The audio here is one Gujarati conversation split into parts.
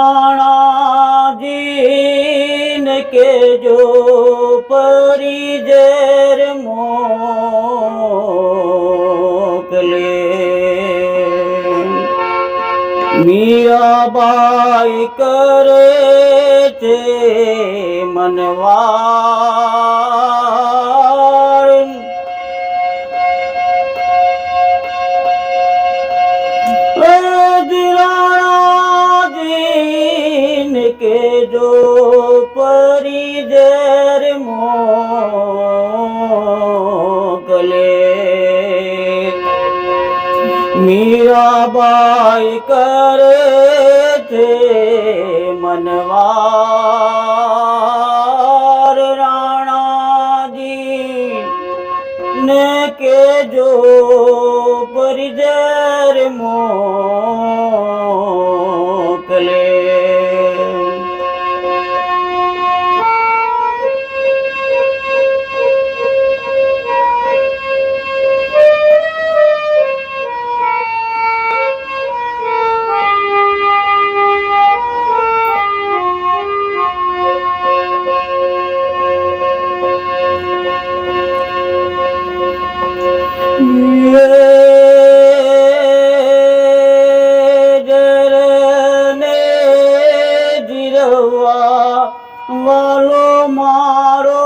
રાણાજીને કેજો પરી ઝેર મોકલે મીરાબાઈ કરે છે મનવાર રાણાજીને કેજો પરી ઝેર મોકલે મીરાબાઈ કરે છે મનવાર રાણાજી ને કેજો પરી ઝેર મોકલે વાલો મારો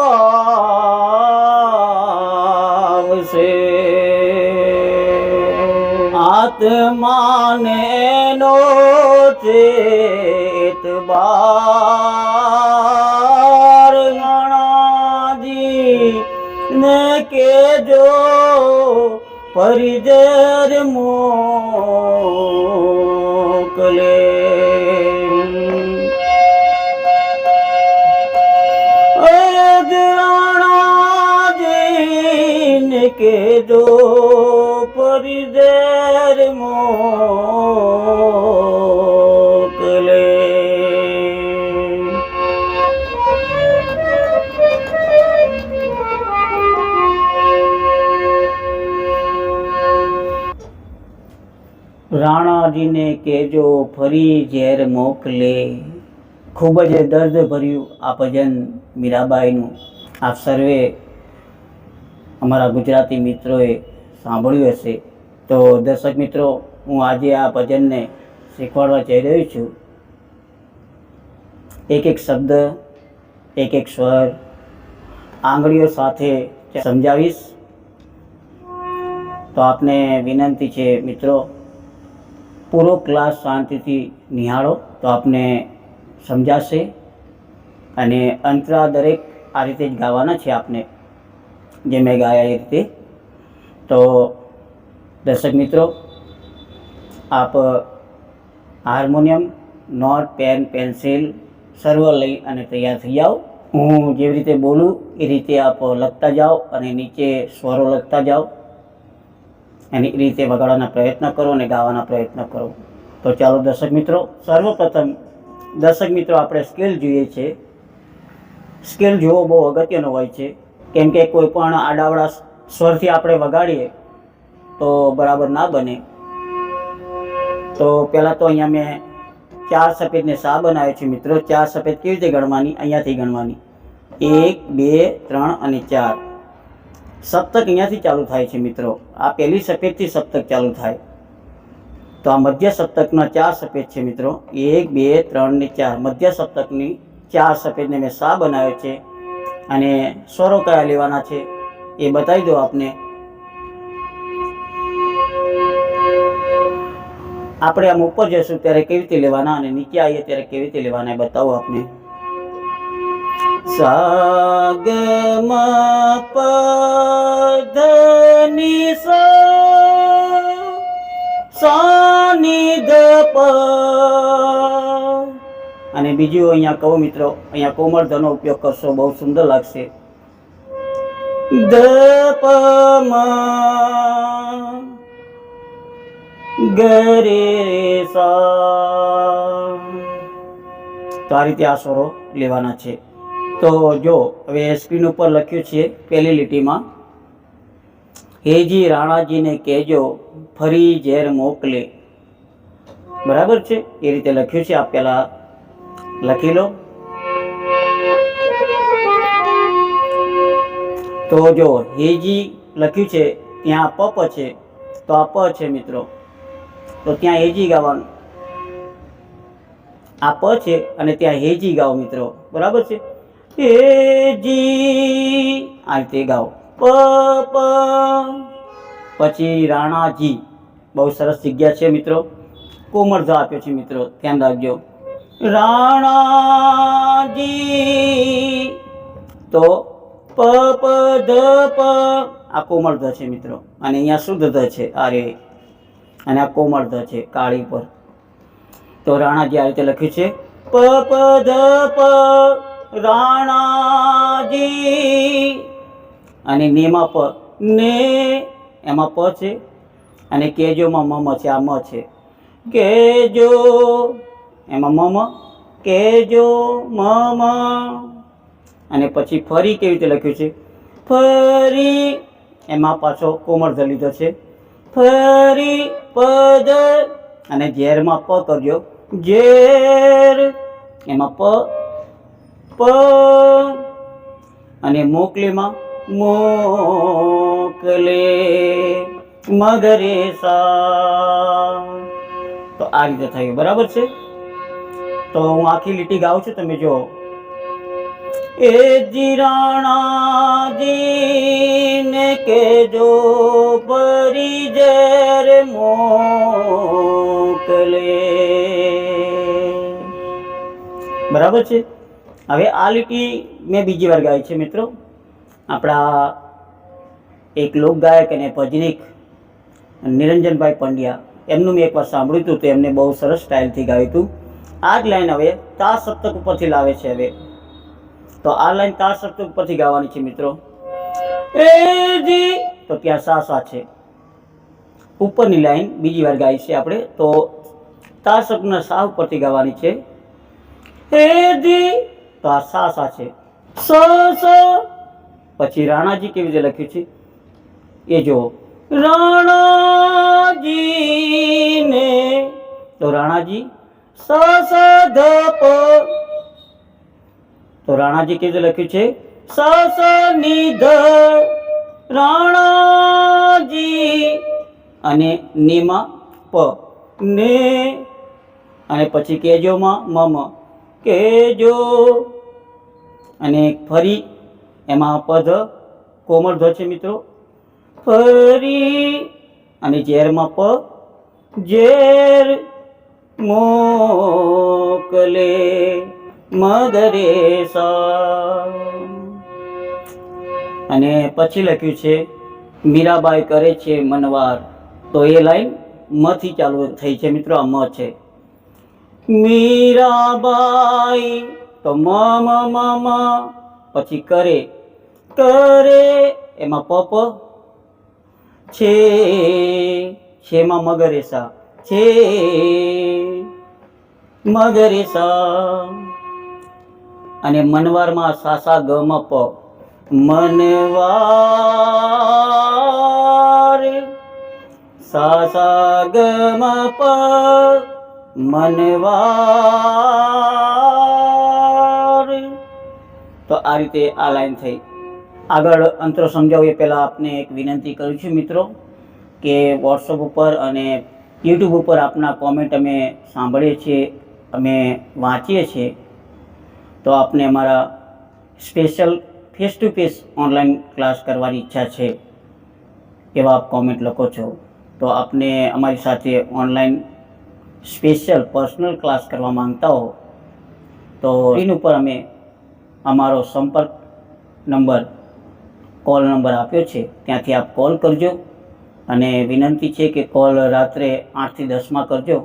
આવશે આત્માને નો ચેતબાર ગણાજી ને કેજો પરી ઝેર મોકલે કેજો પરી ઝેર મોકલે રાણાજીને કેજો ફરી ઝેર મોકલે. ખૂબ જ દર્દ ભર્યું આ ભજન મીરાબાઈનું આપ સર્વે અમારા ગુજરાતી મિત્રોએ સાંભળ્યું હશે. તો દર્શક મિત્રો, હું આજે આ ભજનને શીખવાડવા જઈ રહ્યો છું. એક એક શબ્દ, એક એક સ્વર આંગળીઓ સાથે સમજાવીશ. તો આપને વિનંતી છે મિત્રો, પૂરો ક્લાસ શાંતિથી નિહાળો તો આપને સમજાશે. અને અંતરા દરેક આ રીતે જ ગાવાના છે આપને, જે મેં ગાયા એ રીતે. તો દર્શક મિત્રો, આપ હાર્મોનિયમ, નોટ, પેન, પેન્સિલ સર્વ લઈ અને તૈયાર થઈ જાઓ. હું જેવી રીતે બોલું એ રીતે આપ લખતા જાઓ અને નીચે સ્વરો લખતા જાઓ અને એ રીતે વગાડવાના પ્રયત્ન કરો અને ગાવાના પ્રયત્ન કરો. તો ચાલો દર્શક મિત્રો, સર્વપ્રથમ દર્શક મિત્રો આપણે સ્કેલ જોઈએ છે. સ્કેલ જોવો બહુ અગત્યનો હોય છે, કેમ કે કોઈ પણ આડાવડા સ્વરથી આપણે વગાડીએ તો બરાબર ના બને. તો પહેલાં તો અહીંયા મેં 4 સફેદને સા બનાવ્યો છે મિત્રો. 4 સફેદ કેવી રીતે ગણવાની? અહીંયાથી ગણવાની. 1, 2, 3 અને 4. સપ્તક અહીંયાથી ચાલુ થાય છે મિત્રો. આ પહેલી સફેદથી સપ્તક ચાલુ થાય. તો આ મધ્ય સપ્તકના 4 સફેદ છે મિત્રો. 1, 2, 3 ને 4 મધ્ય સપ્તકની 4 સફેદને મેં સા બનાવ્યો છે. અને સ્વરો કયા લેવાના છે એ બતાવી દો આપને. આપણે આમ ઉપર જશું ત્યારે કેવી રીતે લેવાના અને નીચે આવીએ ત્યારે કેવી રીતે લેવાના એ બતાવો આપને. સા ગ મ પ ધ ની સા ની ધ પ. અને બીજું અહીંયા કહું મિત્રો, અહીંયા કોમળ ધનો ઉપયોગ કરશો, બહુ સુંદર લાગશે. ધ પ મ ગ રે સા. તો આ રીતે આ સ્વરો લેવાના છે. તો જો હવે સ્ક્રીન ઉપર લખ્યું છે પહેલી લીટીમાં, હેજી રાણાજીને કહેજો ફરી ઝેર મોકલે. બરાબર છે, એ રીતે લખ્યું છે. આપ પહેલાં લખી લો. તો જો હેજી લખ્યું છે ત્યાં પપ છે, તો આ પ છે મિત્રો, તો ત્યાં હેજી ગાવાનું. આ પ છે અને ત્યાં હેજી ગાઓ મિત્રો, બરાબર છે. હેજી આ રીતે ગાઓ. પ પ પછી રાણાજી, બહુ સરસ જગ્યા છે મિત્રો, કોમળ ધ આપ્યો છે મિત્રો, ધ્યાન રાખજો. રાણાજી, તો પ પ ધ પ, આ કોમળ ધ છે મિત્રો, અને અહીંયા શુદ્ધ ધ છે આ રે, અને આ કોમળ ધ છે કાળી પર. તો રાણાજી આ રીતે લખ્યું છે. પ પ ધ પ રાણાજી, અને નેમાં પ, ને એમાં પ છે, અને કેજોમાં મમ છે, આ મ છે. કેજો એમાં મમ, કેજો મમ, અને પછી ફરી કેવી રીતે લખ્યું છે. ફરી એમાં પાછો કોમળ ધ લીધો છે. ફરી પદ, અને ઝેરમાં પ કરજો. ઝેર એમાં પ પ, અને મોકલેમાં મોકલે, મગરે સા. તો આ રીતે થયું, બરાબર છે. તો હું આખી લીટી ગાઉં છું, તમે જો. એ રાણાજી ને કેજો પરી ઝેર મોકલે, બરાબર છે. હવે આ લીટી મેં બીજી વાર ગાઈ છે મિત્રો. આપણા એક લોકગાયક અને ભજનિક નિરંજનભાઈ પંડ્યા, એમનું મેં એકવાર સાંભળ્યું હતું, તો એમને બહુ સરસ સ્ટાઇલથી ગાયું હતું. આ જ લાઈન હવે તા સપ્તક ઉપરથી લાવે છે. હવે તો આ લાઈન તા સપ્તક ઉપરથી ગાવાની છે મિત્રો. એ જી, તો ત્યાં સા સા છે. ઉપરની લાઈન બીજી વાર ગાઈ છે આપણે, તો તા સપ્તકના સા ઉપરથી ગાવાની છે. એ જી, તો આ સા સા છે. સ સ, પછી રાણાજી કેવી રીતે લખ્યું છે એ જો. રાણાજી ને, તો રાણાજી સ સ ધ પ, તો રાણાજી કેવી રીતે લખ્યું છે. સ સ ની ધ, રાણાજી, અને નેમાં પ, ને, અને પછી કેજોમાં મમ, કેજો, અને ફરી એમાં પદ કોમળ ધ છે મિત્રો. ફરી, અને ઝેરમાં પ, ઝેર મોકલે, મગરે સા. અને પછી લખ્યું છે મીરાબાઈ કરે છે મનવાર, તો એ લાઈન મ થી ચાલુ થઈ છે મિત્રો, આ મ છે. મીરાબાઈ, તો મ મ મ મ, પછી કરે, કરે એમાં પ પ છે, છેમાં મગરે સા, છે મગરે સા. અને મનવારમાં સા સા ગ મ પ, મનવાર, સા સા ગ મ પ, મનવાર. તો આ રીતે આ લાઈન થઈ. આગળ અંતરો સમજાવું એ પહેલાં આપને એક વિનંતી કરું છું મિત્રો, કે વોટ્સઅપ ઉપર અને યુટ્યુબ ઉપર આપના કોમેન્ટ અમે સાંભળીએ છીએ, અમે વાંચીએ છીએ. તો આપને અમારા special face to face online class કરવાની ઈચ્છા છે, એવા આપ કોમેન્ટ લખો છો. તો આપને અમારી સાથે ઓનલાઈન સ્પેશિયલ પર્સનલ ક્લાસ કરવા માંગતા હો, તો સ્ક્રીન ઉપર અમે અમારો સંપર્ક નંબર, કોલ નંબર આપ્યો છે, ત્યાંથી આપ કોલ કરજો. અને વિનંતી છે કે કોલ રાત્રે 8 થી 10 કરજો,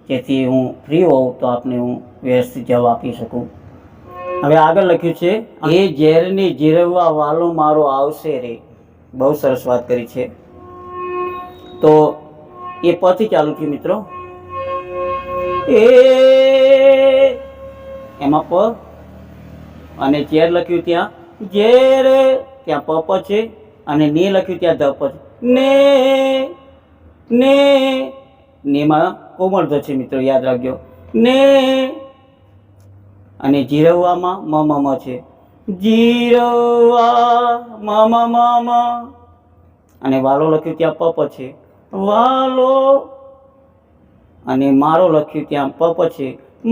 જેથી હું ફ્રી હોઉં તો આપને હું વ્યવસ્થિત જવાબ આપી શકું. હવે આગળ લખ્યું છે, એ ઝેરને જીરવવા વાલો મારો આવશે રે. બહુ સરસ વાત કરી છે. તો એ પથી ચાલુ થયું મિત્રો. એ એમાં પ, અને ઝેર લખ્યું ત્યાં ઝેર, ત્યાં પ પ છે, અને ને લખ્યું ત્યાં ધ પ છે. ને, ને, નેમાં કોમળ ધ છે મિત્રો, યાદ રાખજો. ને, અને જીરવવામાં મ છે. જીરવા મ અને વાલો લખ્યું ત્યાં પપ છે. વાલો અને મારો લખ્યું ત્યાં પપ છે.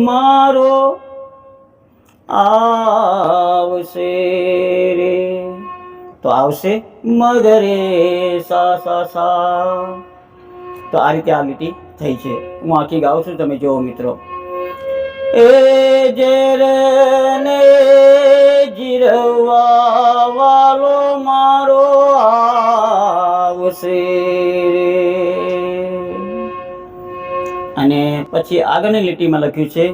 મારો આવશે રે તો આવશે મગરે સા સા સા. તો આ રીતે આ લીટી થઈ છે. હું આખી ગાઉં છું, તમે જુઓ મિત્રો. એ જેરને જીરવા વાલો મારો આવશે રે. અને પછી આગળની લીટીમાં લખ્યું છે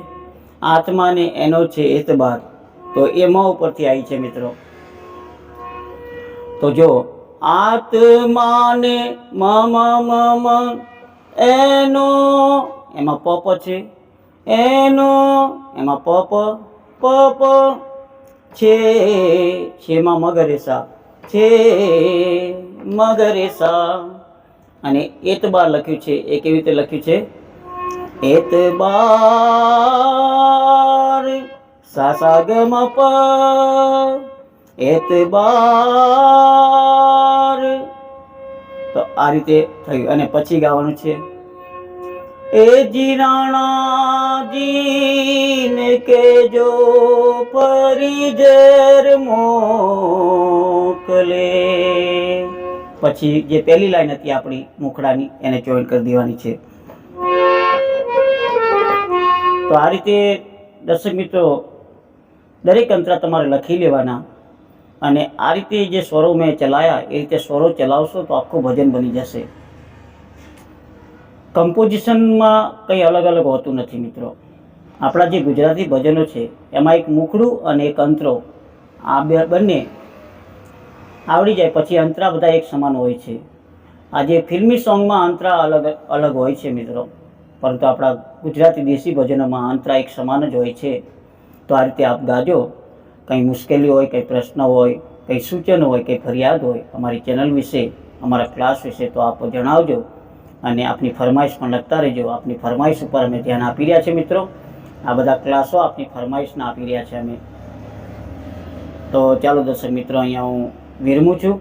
આત્માને એનો છે એતબાર. તો એ મ ઉપરથી આવી છે મિત્રો. તો જો આત્માને મ એનો એમાં પપ છે. એનો એમાં પપ છે માં મગરેસા છે મગરેસા. અને એતબાર લખ્યું છે. એ કેવી રીતે લખ્યું છે? એતબાર સા સા ગ મ પ એતબાર. તો આ રીતે થયું. અને પછી ગાવાનું છે એ જીરાણાજીને કેજો ફરી ઝેર મોકલે. પછી જે પહેલી લાઈન હતી આપણી મુખડાની એને જોઈન કરી દેવાની છે. તો આ રીતે દર્શક મિત્રો દરેક અંતરા તમારે લખી લેવાના. અને આ રીતે જે સ્વરો મેં ચલાયા એ રીતે સ્વરો ચલાવશો તો આખું ભજન બની જશે. કમ્પોઝિશનમાં કંઈ અલગ અલગ હોતું નથી મિત્રો. આપણા જે ગુજરાતી ભજનો છે એમાં એક મુખડું અને એક અંતરો આ બંને આવડી જાય પછી અંતરા બધા એક સમાન હોય છે. આ જે ફિલ્મી સોંગમાં અંતરા અલગ અલગ હોય છે મિત્રો, પરંતુ આપણા ગુજરાતી દેશી ભજનોમાં અંતરા એક સમાન જ હોય છે. તો આ રીતે આપ ગાજો. કંઈ મુશ્કેલી હોય, કંઈ પ્રશ્ન હોય, કંઈ સૂચન હોય, કંઈ ફરિયાદ હોય અમારી ચેનલ વિશે, અમારા ક્લાસ વિશે તો આપ જણાવજો. અને આપની ફરમાઈશ પણ લખતા રહેજો. આપની ફરમાઈશ ઉપર અમે ધ્યાન આપી રહ્યા છીએ મિત્રો. આ બધા ક્લાસો આપની ફરમાઈશના આપી રહ્યા છે અમે. તો ચાલો દર્શક મિત્રો, અહીંયા હું વિરમું છું.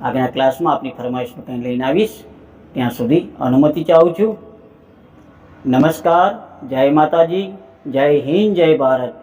આગળના ક્લાસમાં આપની ફરમાઈશનું કંઈ લઈને આવીશ. ત્યાં સુધી અનુમતિ ચાહું છું. નમસ્કાર. જય માતાજી, જય હિન્દ, જય ભારત.